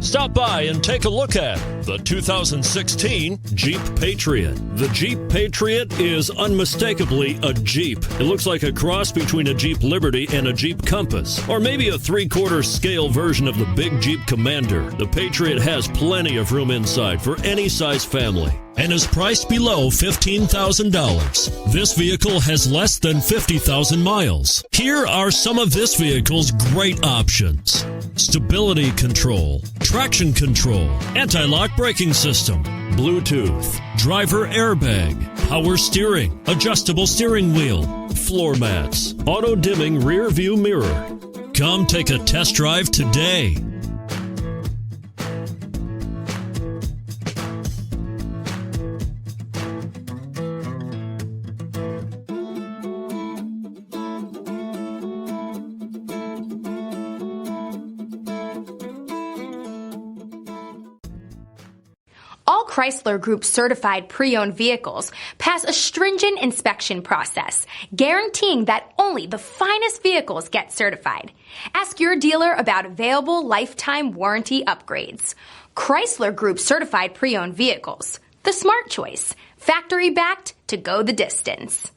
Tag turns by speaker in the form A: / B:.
A: Stop by and take a look at the 2016 Jeep Patriot. The Jeep Patriot is unmistakably a Jeep. It looks like a cross between a Jeep Liberty and a Jeep Compass, or maybe a 3/4 scale version of the big Jeep Commander. The Patriot has plenty of room inside for any size family and is priced below $15,000. This vehicle has less than 50,000 miles. Here are some of this vehicle's great options: stability control, traction control, anti-lock braking system, Bluetooth, driver airbag, power steering, adjustable steering wheel, floor mats, auto-dimming rear view mirror. Come take a test drive today.
B: All Chrysler Group certified pre-owned vehicles pass a stringent inspection process, guaranteeing that only the finest vehicles get certified. Ask your dealer about available lifetime warranty upgrades. Chrysler Group certified pre-owned vehicles, the smart choice, factory backed to go the distance.